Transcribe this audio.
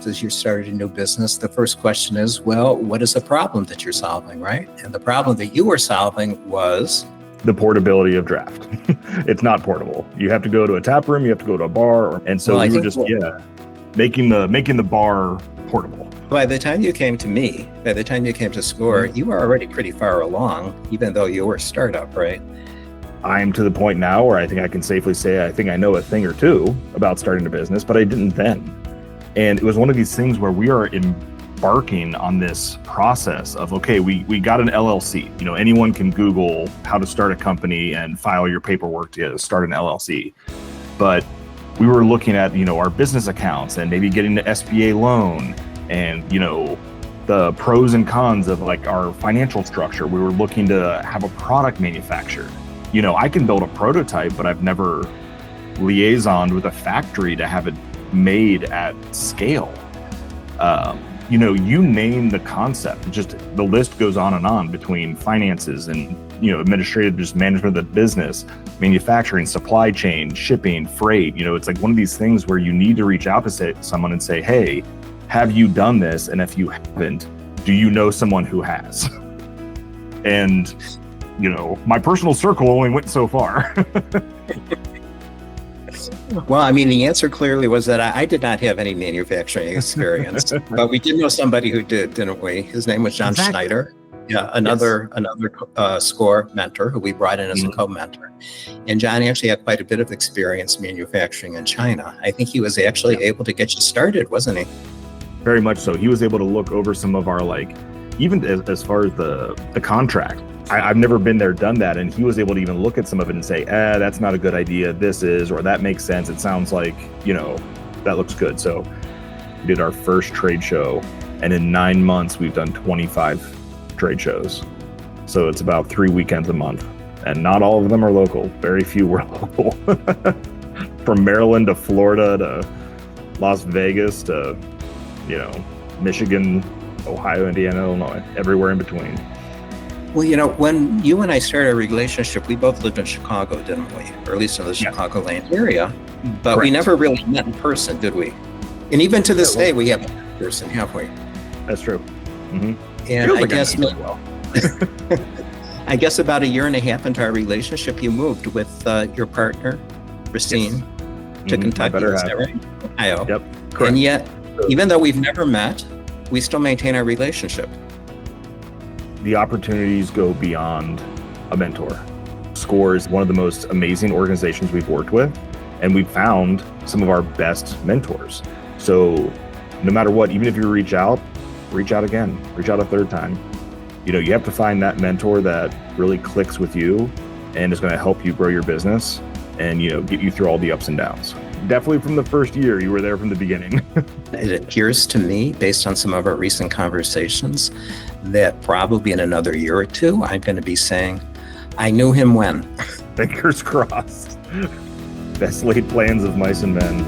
as you started a new business, the first question is, well, what is the problem that you're solving, right? And the problem that you were solving was the portability of draft. It's not portable. You have to go to a tap room, you have to go to a bar, and so we were just making the bar portable. By the time you came to SCORE, you were already pretty far along, even though you were a startup, right? I'm to the point now where I think I can safely say I think I know a thing or two about starting a business, but I didn't then. And it was one of these things where we are embarking on this process of, okay, we got an LLC. You know, anyone can Google how to start a company and file your paperwork to start an LLC. But we were looking at, our business accounts and maybe getting the SBA loan and, the pros and cons of like our financial structure. We were looking to have a product manufactured. I can build a prototype, but I've never liaisoned with a factory to have it made at scale. You name the concept, just the list goes on between finances and, administrative, just management of the business, manufacturing, supply chain, shipping, freight. It's like one of these things where you need to reach out to someone and say, hey, have you done this? And if you haven't, do you know someone who has? And my personal circle only went so far. Well, the answer clearly was that I did not have any manufacturing experience, but we did know somebody who did, didn't we? His name was John Schneider. Yeah, another SCORE mentor who we brought in as a co-mentor. And John actually had quite a bit of experience manufacturing in China. I think he was actually able to get you started, wasn't he? Very much so. He was able to look over some of our, even as far as the contract. I've never been there, done that. And he was able to even look at some of it and say, that's not a good idea. This is, or that makes sense. It sounds like, that looks good. So we did our first trade show, and in 9 months, we've done 25 trade shows. So it's about 3 weekends a month, and not all of them are local. Very few were local. From Maryland to Florida to Las Vegas to, Michigan, Ohio, Indiana, Illinois, everywhere in between. Well, when you and I started a relationship, we both lived in Chicago, didn't we? Or at least in the Chicagoland area. But we never really met in person, did we? And even to this day, we haven't met in person, have we? That's true. Mm-hmm. And I guess about a year and a half into our relationship, you moved with your partner, Racine, to Kentucky. Is that right? Ohio. Yep. Correct. And yet, even though we've never met, we still maintain our relationship. The opportunities go beyond a mentor. SCORE is one of the most amazing organizations we've worked with, and we've found some of our best mentors. So no matter what, even if you reach out again, reach out a third time. You have to find that mentor that really clicks with you and is going to help you grow your business and, get you through all the ups and downs. Definitely from the first year, you were there from the beginning. It appears to me, based on some of our recent conversations, that probably in another year or two, I'm going to be saying, I knew him when. Fingers crossed. Best laid plans of mice and men.